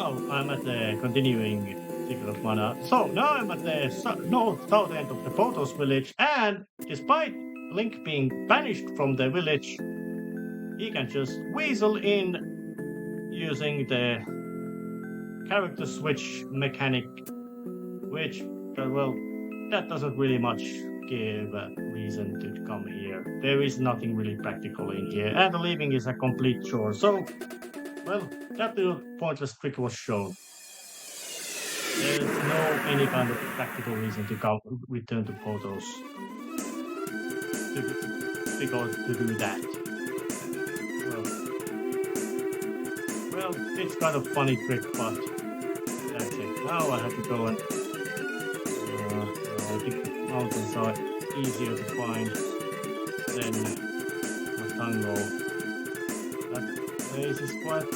Now I'm at the continuing cycle of mana. So now I'm at the north south end of the Photos village, and despite Link being banished from the village, he can just weasel in using the character switch mechanic, which, well, that doesn't really much give a reason to come here. There is nothing really practical in here, and the leaving is a complete chore. So, well, that little pointless trick was shown. There's no any kind of practical reason to return to Photos to do that. Well, it's kind of funny trick, but that's it. Now I have to go and the mountains are easier to find than Matango. That place is quite.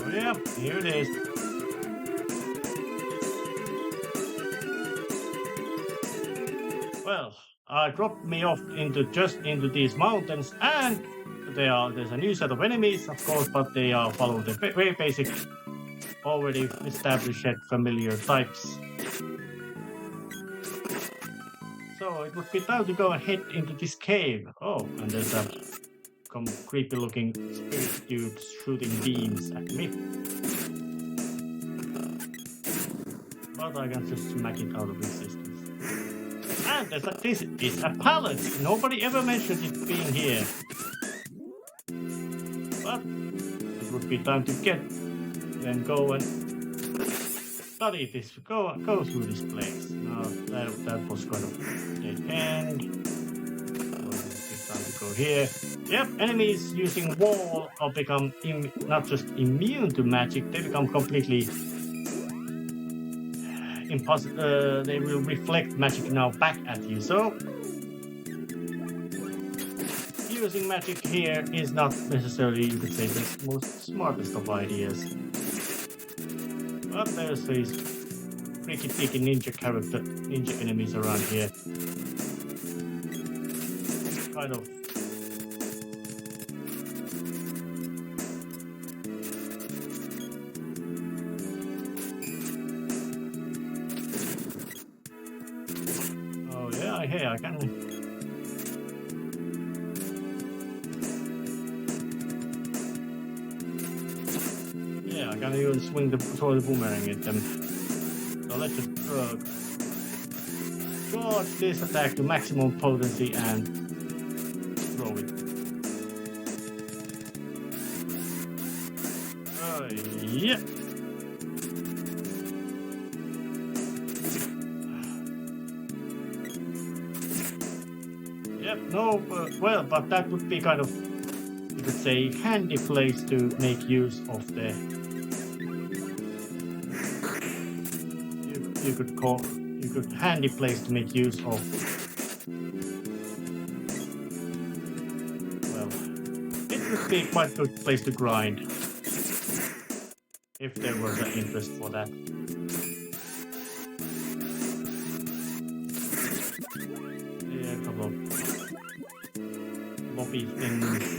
Oh yeah, here it is. Well, dropped me off into these mountains, and there's a new set of enemies, of course, but they follow the very basic, already established, familiar types. So it would be time to go and head into this cave. Oh, and there's some creepy-looking spirit dudes shooting beams at me. But I can just smack it out of existence. And this is a palace. Nobody ever mentioned it being here. But it would be time to go and study this. Go through this place. Now that was kind of dead end. So it's time to go here. Yep, enemies using wall will become not just immune to magic, they become completely impossible. They will reflect magic now back at you. So using magic here is not necessarily, you could say, the most smartest of ideas. But there's these freaky ninja enemies around here. Kind of. Oh yeah, hey, I can. Yeah, I can even throw the boomerang at them. So let's just charge this attack to maximum potency and throw it. Yeah. Yep, no, well, but that would be kind of, you could say, handy place to make use of the. You could handy place to make use of. Well, it would be quite a good place to grind if there was an interest for that. Yeah, a couple of floppy things.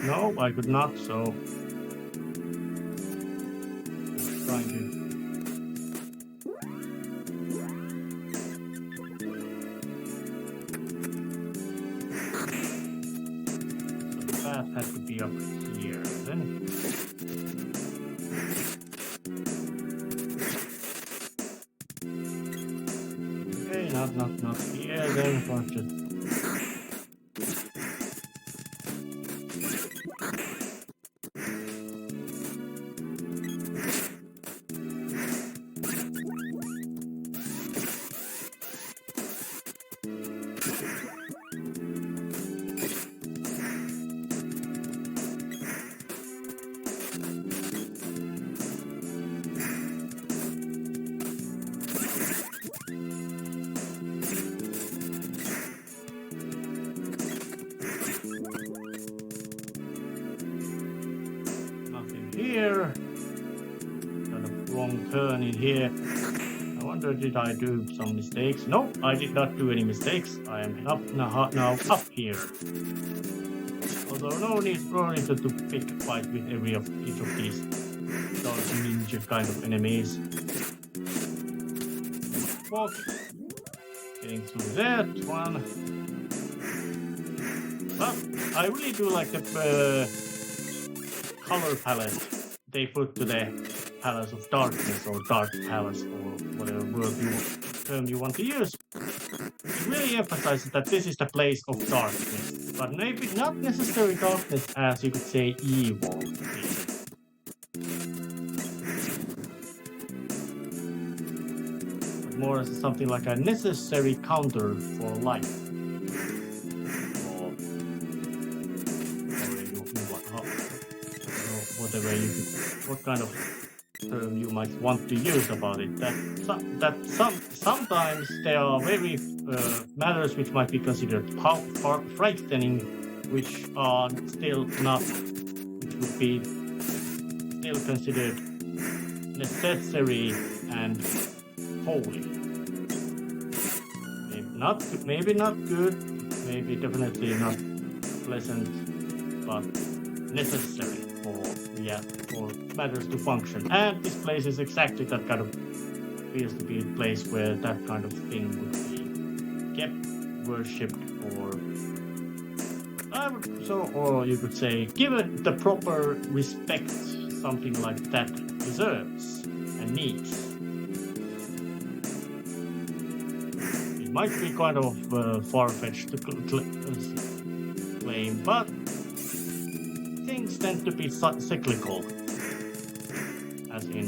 No, I could not, so trying to. So the path had to be up here then. Okay, not here then, but just. wrong turn in here. I wonder, did I do some mistakes? No, I did not do any mistakes. I am now up here. Although no need to pick a fight with each of these dark ninja kind of enemies. Walk. Getting through that one. But I really do like the color palette they put to the Palace of Darkness or Dark Palace or whatever term you want to use. It really emphasizes that this is the place of darkness, but maybe not necessarily darkness as you could say evil. But more as something like a necessary counter for life. Whatever what kind of term you might want to use about it. Sometimes there are very matters which might be considered frightening, which are still not, which would be still considered necessary and holy. Maybe not good, maybe definitely not pleasant, but necessary for matters to function. And this place is exactly that kind of, appears to be a place where that kind of thing would be kept, worshipped, or you could say given the proper respect something like that deserves and needs. It might be kind of far-fetched to claim, but things tend to be cyclical, as in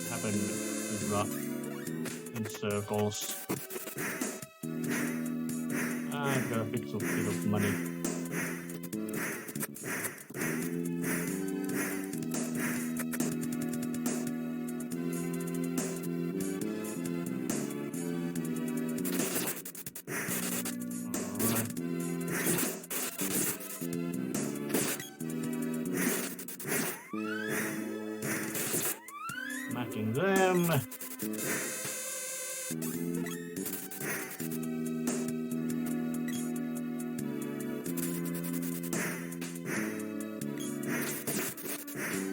happen in circles. I've got a bit of money. Smacking them.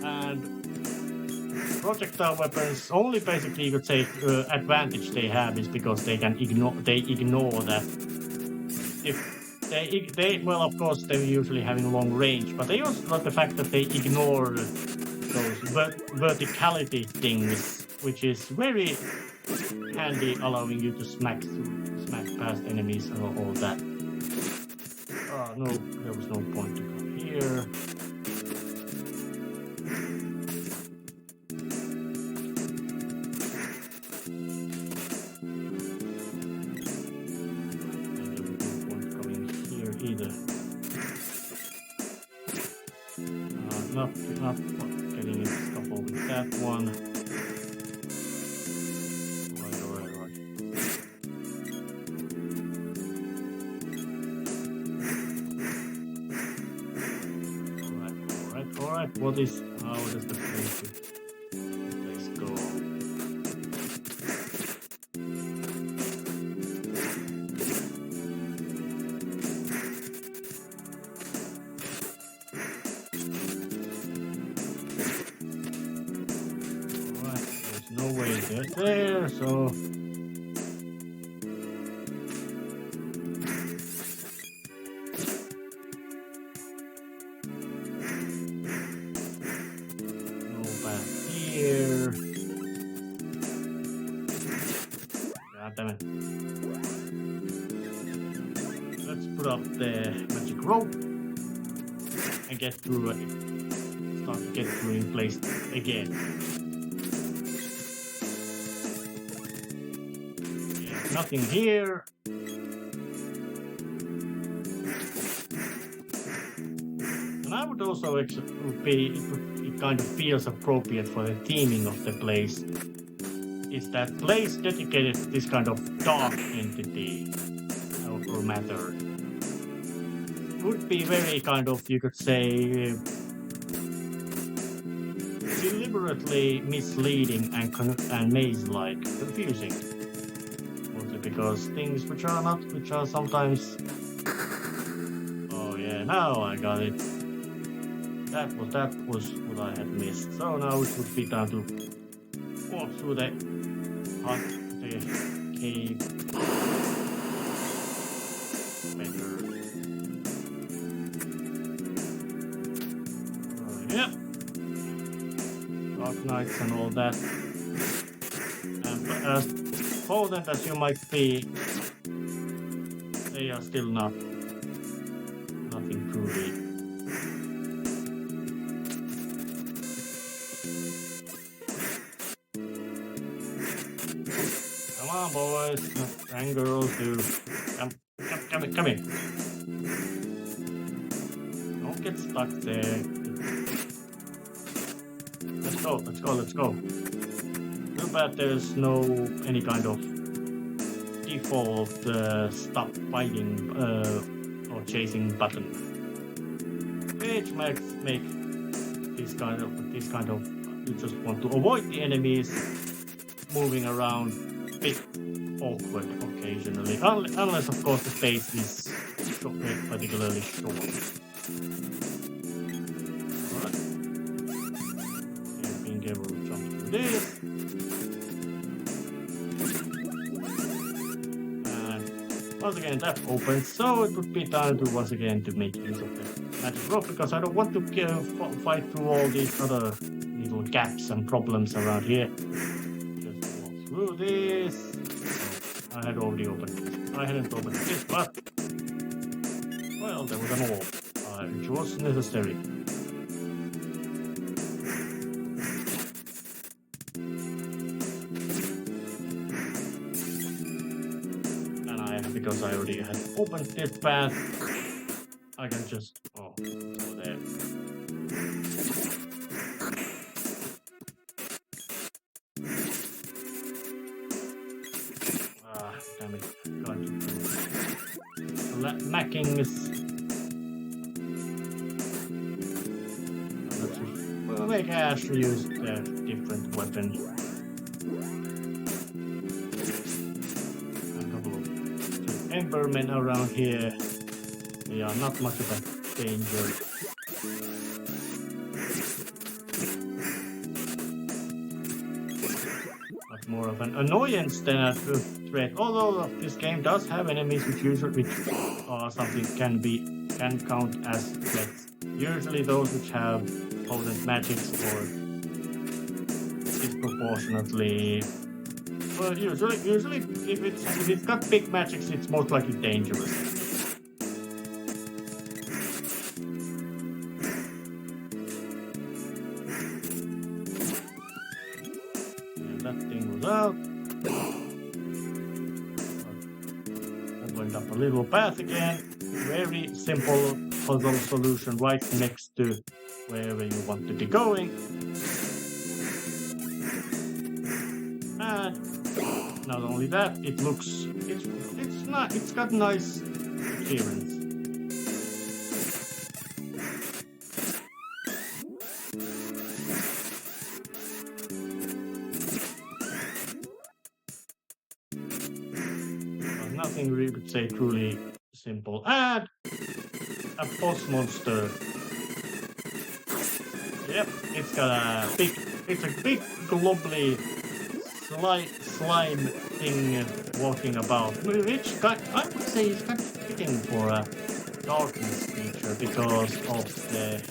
And projectile weapons, only basically you could say advantage they have is because they can ignore that. If they well, of course they're usually having long range, but they also got the fact that they ignore those verticality things, which is very handy, allowing you to smack past enemies and all that. No, there was no point to come here. And there was no point coming here either. Not getting stuff over that one. Right. Alright. How does the place go? No way to get there, so no path here. God damn it. Let's put up the magic rope and get through it. Start to get through in place again. Nothing here. And I would also it kind of feels appropriate for the theming of the place. Is that place dedicated to this kind of dark entity or matter? It would be very kind of, you could say, deliberately misleading and maze-like, confusing. Mostly because things which are sometimes. Oh yeah, now I got it. That was what I had missed. So now it would be time to walk through the cave. Better. Yeah. Dark Knights and all that. And as potent as you might be, they are still nothing truly. Come on, boys and girls, too. Come in. Don't get stuck there. Let's go. Too bad there's no any kind of default stop fighting or chasing button, which makes this kind of you just want to avoid the enemies moving around a bit awkward occasionally, unless of course the space is particularly short. Alright. Being able to jump through this. Once again, that opens, so it would be time to once again to make use of the magic rope, because I don't want to fight through all these other little gaps and problems around here. Just walk through this. Oh, I had already opened this. I hadn't opened this, but well, there was an all, which was necessary. Because I already had opened this path, I can just go there. Ah, damn it! Got to macking is. Let's just make Ash use the different weapon. Embermen around here, they are not much of a danger. But more of an annoyance than a threat. Although this game does have enemies which are something can count as threats. Usually those which have potent magics or disproportionately. Well, usually, if it's got big magics, it's most likely dangerous. And that thing was out. Opened up a little path again. Very simple puzzle solution right next to wherever you want to be going. And not only that, it's got nice appearance. But nothing we could say truly simple. And a boss monster. Yep, it's a big globally slime thing walking about, which I would say is kind of fitting for a darkness feature because of the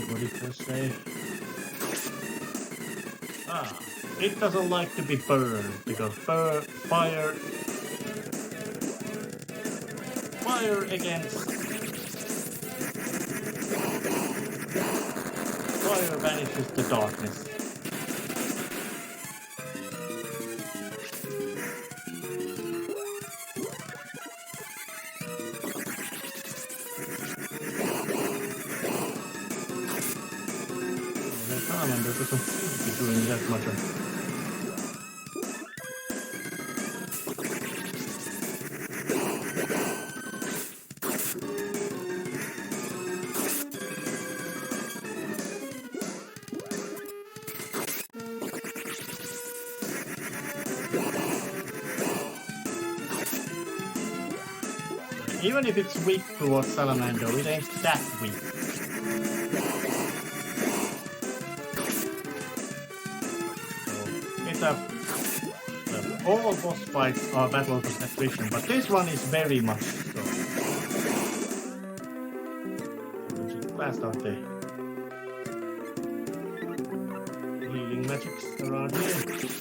what did it say? It doesn't like to be burned because fire against fire banishes the darkness. Salamander doesn't seem to be doing that much of. Even if it's weak towards Salamander, it ain't that weak. So it's all boss fights are battles of attrition, but this one is very much so. Let's just blast out the healing magics around here.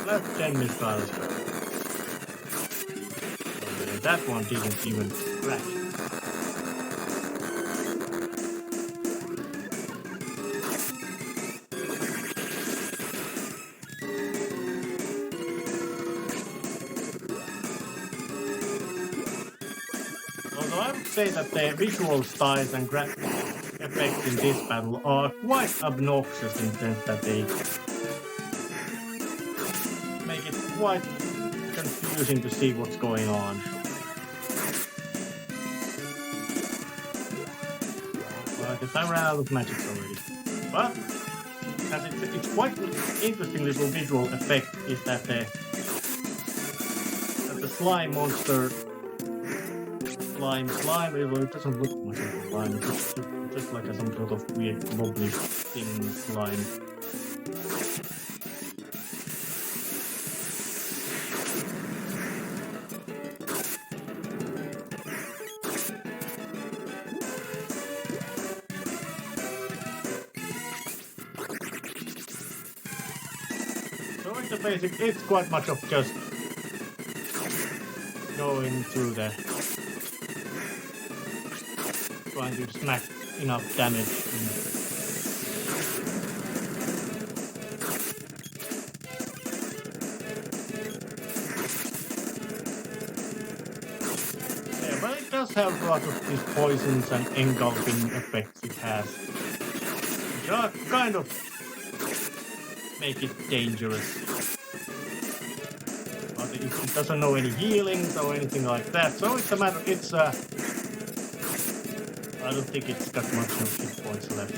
Left 10 missiles. That one didn't even crash. Although I would say that the visual styles and graphic effects in this battle are quite obnoxious in the sense that they make it quite confusing to see what's going on. Well, I guess I ran out of magics already. But it's quite an interesting little visual effect is that the slime monster slime it doesn't look much like a slime, it's just like some sort of weird wobbly thing slime. It's quite much of just going through the trying to smack enough damage. Yeah, but it does have a lot of these poisons and engulfing effects it has, which are kind of make it dangerous. It doesn't know any healings or anything like that, so it's a matter. I don't think it's got much of hit points left.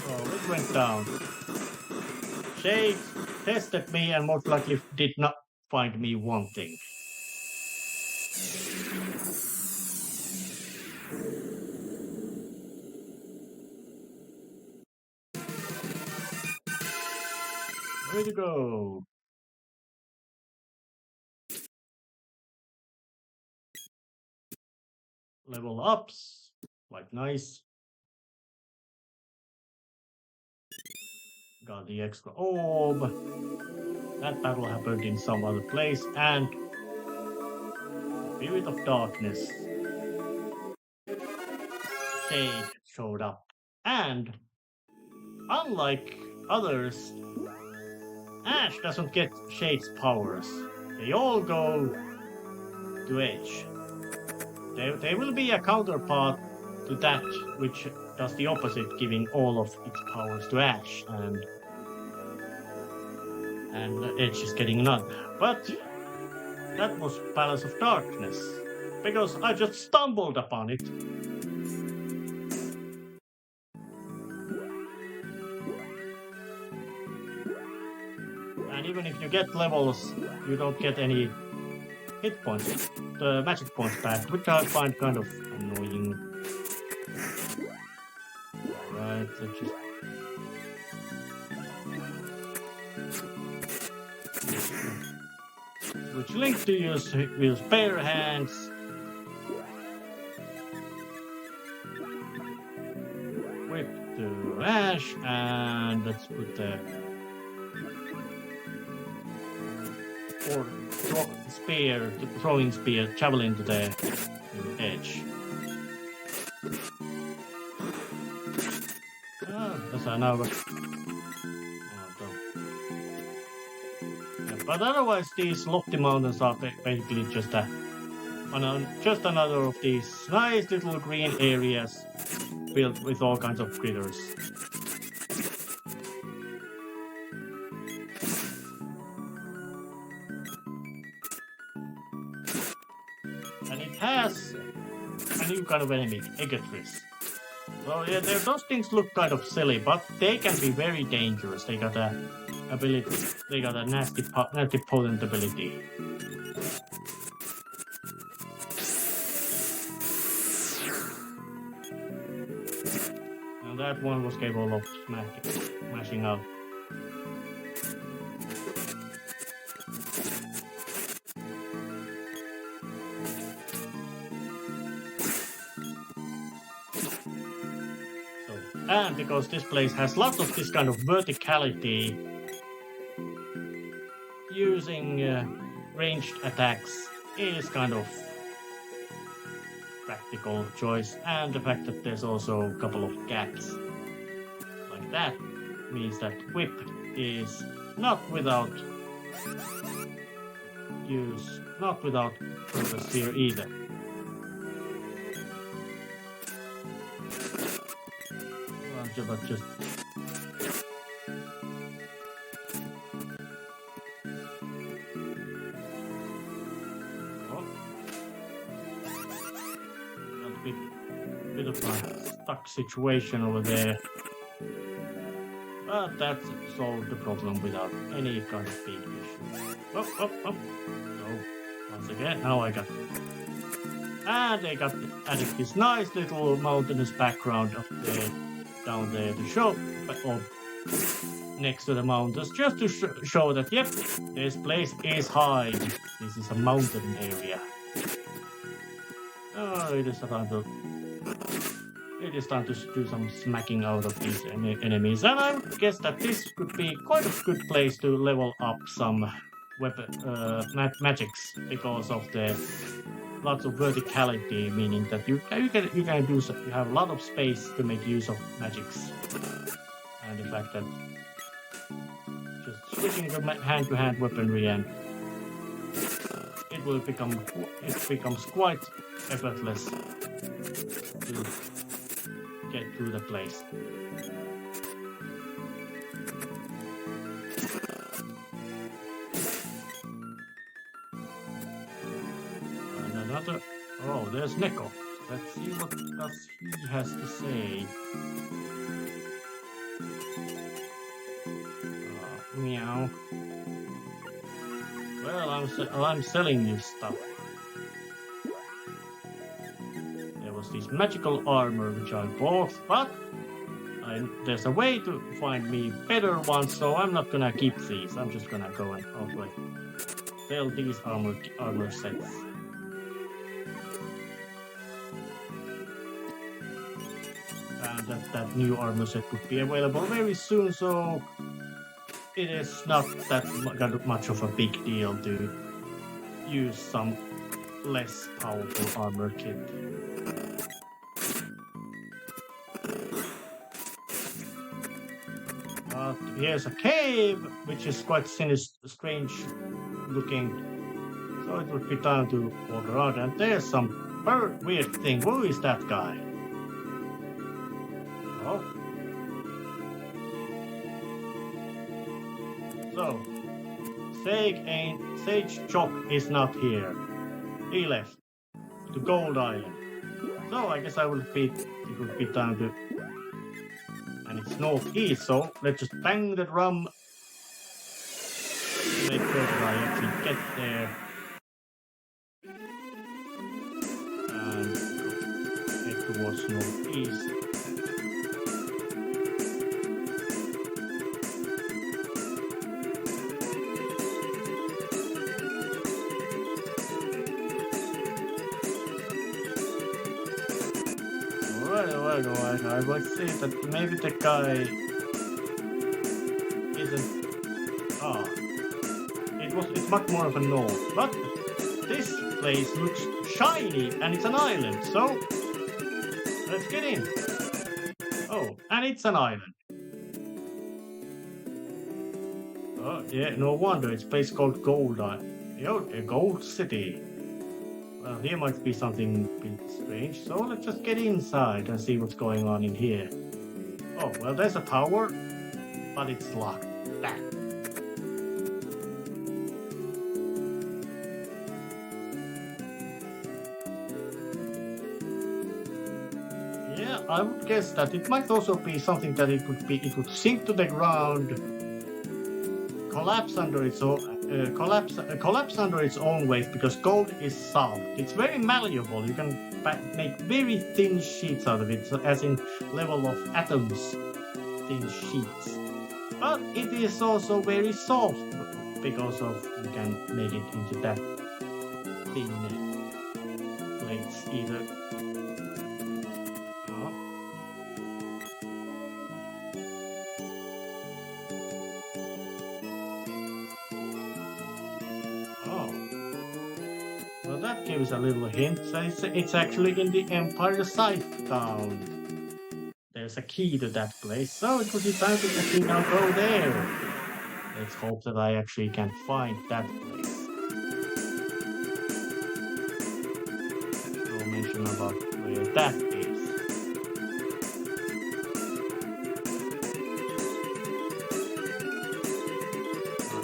Oh, it went down. Sage tested me and most likely did not find me wanting. Way to go! Level ups, like nice. Got the extra orb. That battle happened in some other place, and Spirit of Darkness. Sage showed up, and unlike others, Ash doesn't get Shade's powers. They all go to Edge. There will be a counterpart to that which does the opposite, giving all of its powers to Ash, and Edge is getting none. But that was Palace of Darkness, because I just stumbled upon it. And even if you get levels, you don't get any hit points. the magic points back, which I find kind of annoying. Alright, let's just... Switch Link to use bare hands. Whip to Ash, and let's put the spear, the throwing spear, javelin to the edge. That's now. But otherwise, these lofty mountains are basically just another of these nice little green areas filled with all kinds of critters. And it has a new kind of enemy, Egetris. So yeah, those things look kind of silly, but they can be very dangerous. They got a ability. They got a nasty potent ability. And that one was capable of smashing out. And because this place has lots of this kind of verticality, using ranged attacks is kind of practical choice, and the fact that there's also a couple of gaps like that means that whip is not without purpose here either. But just a bit of a stuck situation over there, but that solved the problem without any kind of big issue. So once again, now I got, and they got added this nice little mountainous background of the down there to show, or next to the mountains, just to show that yep, this place is high. This is a mountain area. Oh, it is time to do some smacking out of these enemies, and I guess that this could be quite a good place to level up some magics because of the lots of verticality, meaning that you have a lot of space to make use of magics, and the fact that just switching to hand-to-hand weaponry, and it becomes quite effortless to get through the place. Oh, there's Neko. Let's see what else he has to say. Meow. Well, I'm selling you stuff. There was this magical armor which I bought, but there's a way to find me better ones, so I'm not gonna keep these. I'm just gonna go and sell these armor sets. That new armor set would be available very soon, so it is not that much of a big deal to use some less powerful armor kit. But here's a cave, which is quite strange looking, so it would be time to walk around, and there's some weird thing. Who is that guy? So, Sage Joch is not here. He left to Gold Island. So I guess it would be time to, and it's northeast. So let's just bang the drum to make sure that I actually get there. was northeast. Alright. I would say that maybe the guy isn't. Ah, it's much more of a north. But this place looks shiny and it's an island, so let's get in. Oh, and it's an island. Oh, yeah, no wonder. It's a place called Gold Island. A Gold City. Well, here might be something a bit strange, so let's just get inside and see what's going on in here. Oh, well, there's a tower, but it's locked. Back. Yeah, I would guess that it might also be something that it would sink to the ground, collapse under its own weight because gold is soft. It's very malleable. You can make very thin sheets out of it, as in level of atoms, thin sheets. But it is also very soft because of you can make it into that thin plates either. That gives a little hint. So it's actually in the Empire Side Town. There's a key to that place, so it would be time to actually now go there. Let's hope that I actually can find that place. No mention about where that is.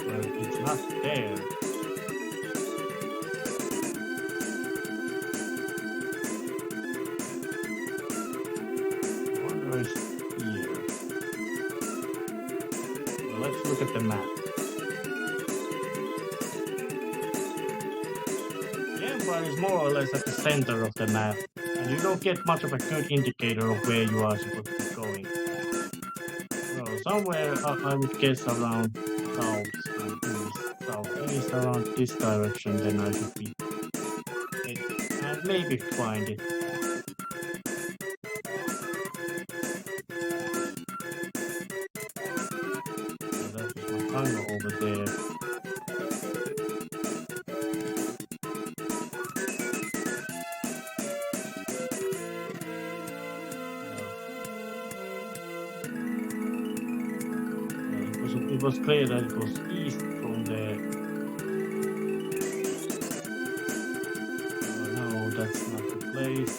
Well, it's not there. Look at the map. The Empire is more or less at the center of the map, and you don't get much of a good indicator of where you are supposed to be going. So somewhere I would guess around southeast around this direction, then I should be and maybe find it. Over there. It was clear that it was east from there. Oh, no, that's not the place.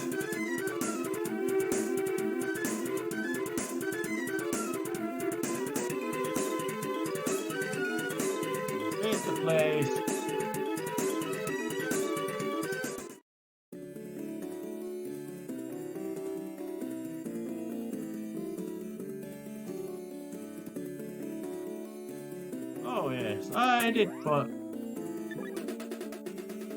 Place. Oh yes, I did find.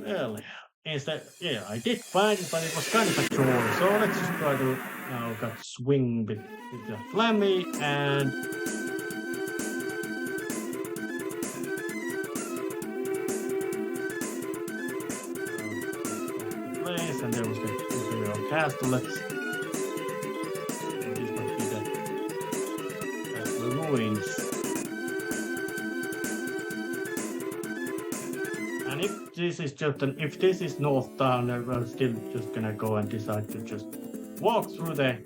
Well, instead, yeah, I did find it, but it was kind of a chore. So let's just try to now swing with the flammy and. And there was the Imperial Castle. This must be the ruins. And if this is North Town, we're still just gonna go and decide to just walk through the.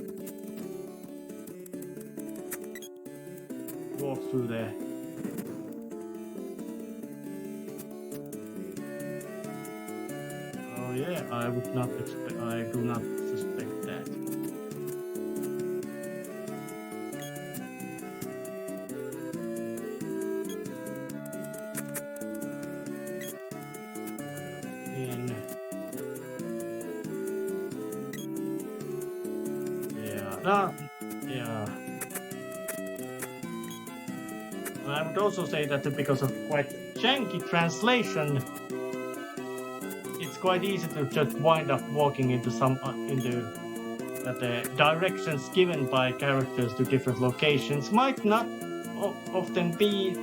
Yeah, I would not expect. I do not suspect that. Yeah. I would also say that because of quite janky translation. Quite easy to just wind up walking into that the directions given by characters to different locations might not often be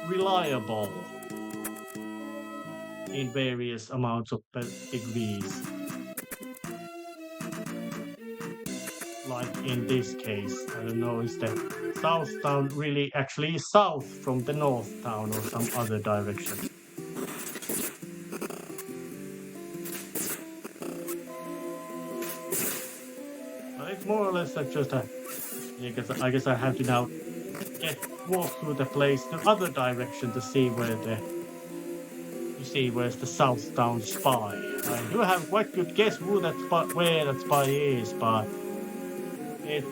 reliable in various amounts of degrees. Like in this case, I don't know, is the south town really actually south from the north town or some other direction? But it's more or less just a, I guess I have to now walk through the place the other direction to see where's the south town spy. I do have quite good guess where that spy is, but it's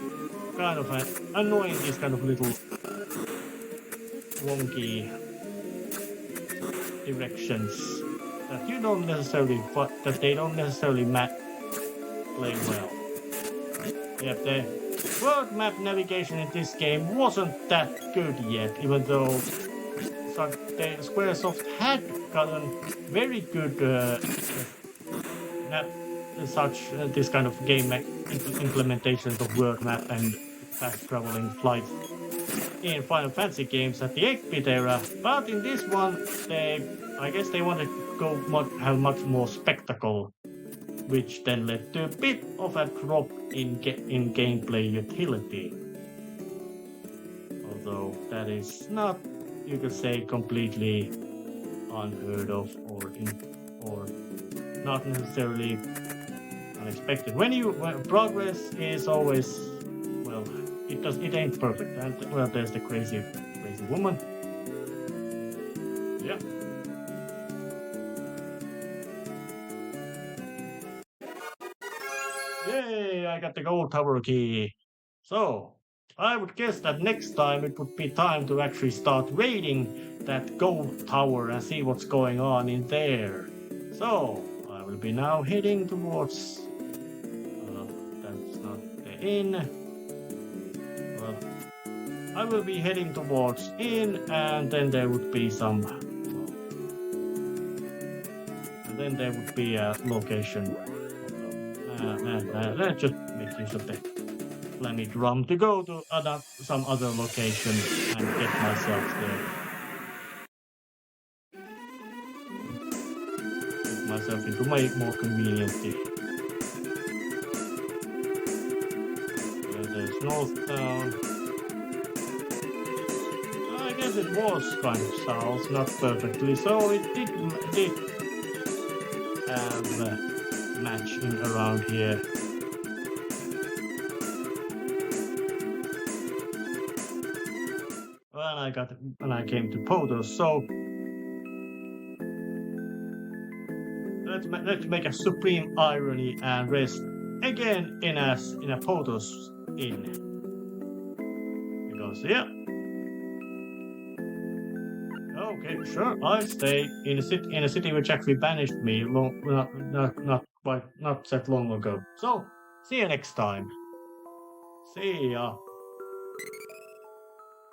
kind of annoying, these kind of little wonky directions that you don't necessarily, that they don't necessarily play well. Yep, the world map navigation in this game wasn't that good yet, even though the Squaresoft had gotten very good this kind of game implementations of world map and fast traveling flights in Final Fantasy games at the 8-bit era, but in this one, I guess they wanted to have much more spectacle, which then led to a bit of a drop in gameplay utility. Although that is not, you could say, completely unheard of or not necessarily unexpected. When progress is always, well, it ain't perfect. And well, there's the crazy woman. Yeah. Yay, I got the gold tower key. So, I would guess that next time it would be time to actually start raiding that gold tower and see what's going on in there. So, I will be now heading towards... that's not the inn. Well, I will be heading towards inn, and then there would be some... and then there would be a location. Let's just make use of the Flammy Drum to go to some other location and get myself there. Get myself into my more convenient day. There's North Town. I guess it was kind of south, not perfectly, so it did have matching around here. When I came to Potos, so let's make a supreme irony and rest again in a Potos inn. Because yeah. Okay, sure, I'll stay in a city which actually banished me not that long ago. So see you next time. See ya.